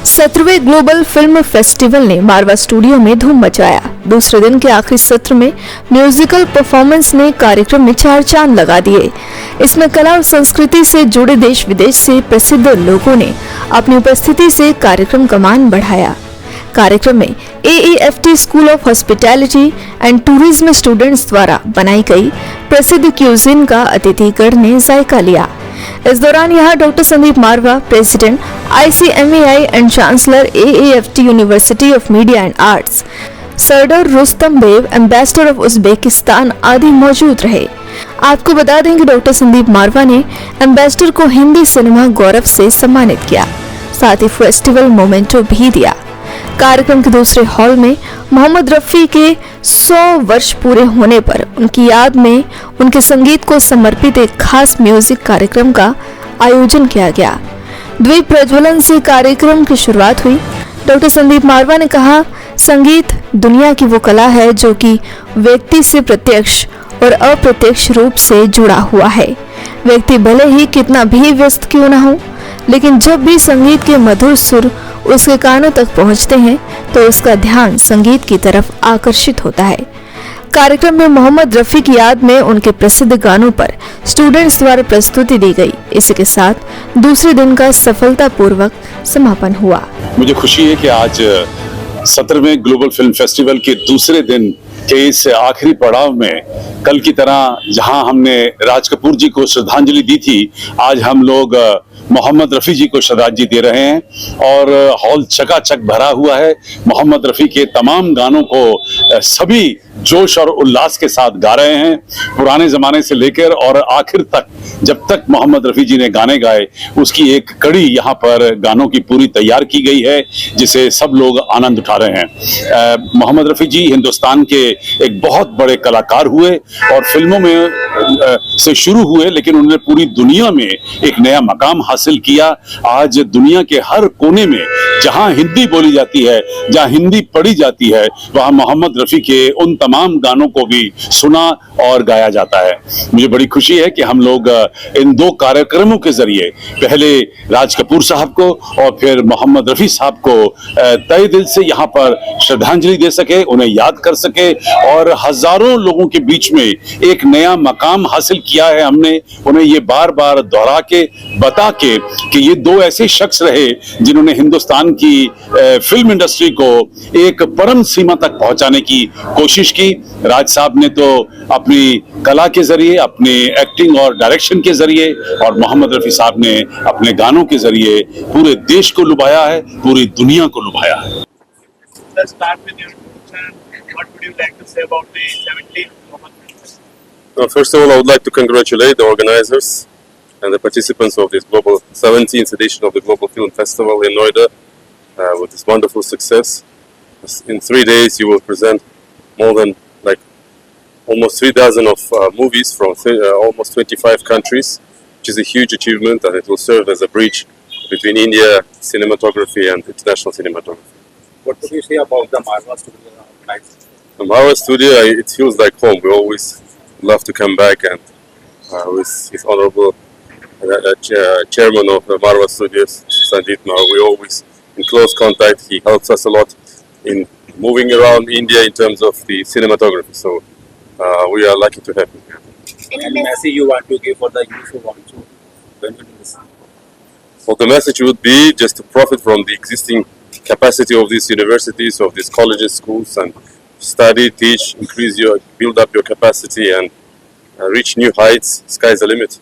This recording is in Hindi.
17वें ग्लोबल फिल्म फेस्टिवल ने मारवा स्टूडियो में धूम मचाया। दूसरे दिन के आखिरी सत्र में म्यूजिकल परफॉर्मेंस ने कार्यक्रम में चार चांद लगा दिए। इसमें कला और संस्कृति से जुड़े देश विदेश से प्रसिद्ध लोगों ने अपनी उपस्थिति से कार्यक्रम का मान बढ़ाया। कार्यक्रम में AEFT school of hospitality and tourism students द्वारा बनाई गई प्रसिद्ध क्यूजिन का अतिथिगण ने जायका लिया। इस दौरान यहाँ doctor Sandeep Marwah, president ICMAI and chancellor AEFT university of media and arts, Sardar Rustam Beg, ambassador of Uzbekistan आदि मौजूद रहे। आपको बता दें कि डॉक्टर संदीप मारवा ने एम्बेसडर को हिंदी सिनेमा गौरव से सम्मानित किया, साथ ही फेस्टिवल मोमेंटो भी दिया। कार्यक्रम के दूसरे हॉल में मोहम्मद रफी के 100 वर्ष पूरे होने पर उनकी याद में उनके संगीत को समर्पित एक खास म्यूजिक कार्यक्रम का आयोजन किया गया। द्वीप प्रज्वलन से कार्यक्रम की शुरुआत हुई। डॉक्टर संदीप मारवा ने कहा, संगीत दुनिया की वो कला है जो कि व्यक्ति से प्रत्यक्ष और अप्रत्यक्ष रूप से जुड़ा हुआ है। व्यक्ति भले ही कितना भी व्यस्त क्यों न हो, लेकिन जब भी संगीत के मधुर सुर उसके कानों तक पहुंचते हैं तो उसका ध्यान संगीत की तरफ आकर्षित होता है। कार्यक्रम में मोहम्मद रफी की याद में उनके प्रसिद्ध गानों पर स्टूडेंट्स द्वारा प्रस्तुति दी गई। इसी के साथ दूसरे दिन का सफलतापूर्वक समापन हुआ। मुझे खुशी है कि आज 17वें ग्लोबल फिल्म फेस्टिवल के दूसरे दिन के इस आखिरी पड़ाव में कल की तरह जहां हमने राज कपूर जी को श्रद्धांजलि दी थी, आज हम लोग मोहम्मद रफी जी को श्रद्धांजलि दे रहे हैं और हॉल चकाचक भरा हुआ है। मोहम्मद रफी के तमाम गानों को सभी जोश और उल्लास के साथ गा रहे हैं, पुराने जमाने से लेकर और आखिर तक। जब तक मोहम्मद रफी जी ने गाने गाए उसकी एक कड़ी यहाँ पर गानों की पूरी तैयार की गई है, जिसे सब लोग आनंद उठा रहे हैं। मोहम्मद रफी जी हिंदुस्तान के एक बहुत बड़े कलाकार हुए और फिल्मों में से शुरू हुए, लेकिन उन्होंने पूरी दुनिया में एक नया मकाम हासिल किया। आज दुनिया के हर कोने में जहां हिंदी बोली जाती है, जहां हिंदी पढ़ी जाती है, वहां मोहम्मद रफी के उन तमाम गानों को भी सुना और गाया जाता है। मुझे बड़ी खुशी है कि हम लोग इन दो कार्यक्रमों के जरिए पहले राज कपूर साहब को और फिर मोहम्मद रफी साहब को तहे दिल से यहाँ पर श्रद्धांजलि दे सके, उन्हें याद कर सके और हजारों लोगों के बीच में एक नया मकाम हासिल किया है हमने। उन्हें ये बार बार दोहरा के बता के कि ये दो ऐसे शख्स रहे जिन्होंने हिंदुस्तान की फिल्म इंडस्ट्री को एक परम सीमा तक पहुंचाने की कोशिश की। राज साहब ने तो अपनी कला के जरिए, अपनी एक्टिंग और डायरेक्शन के जरिए, और मोहम्मद रफी साहब ने अपने गानों के जरिए पूरे देश को लुभाया है, पूरी दुनिया को लुभाया है। First of all, I would like to congratulate the organizers and the participants of this 17th edition of the Global Film Festival in Noida with this wonderful success. In 3 days, you will present more than almost 3 dozen of movies from almost 25 countries, which is a huge achievement, and it will serve as a bridge between India cinematography and international cinematography. What would you say about the Marwa Studio? The Marwa Studio, it feels like home. We always love to come back, and with his honorable chairman of the Marwa Studios, Sandeep Marwa, we always in close contact. He helps us a lot in moving around India in terms of the cinematography. So we are lucky to have him here. Any message you want to give for the youth who want to learn this? Well, the message would be just to profit from the existing capacity of these universities, of these colleges, schools, and study, teach, build up your capacity, and reach new heights. Sky's the limit.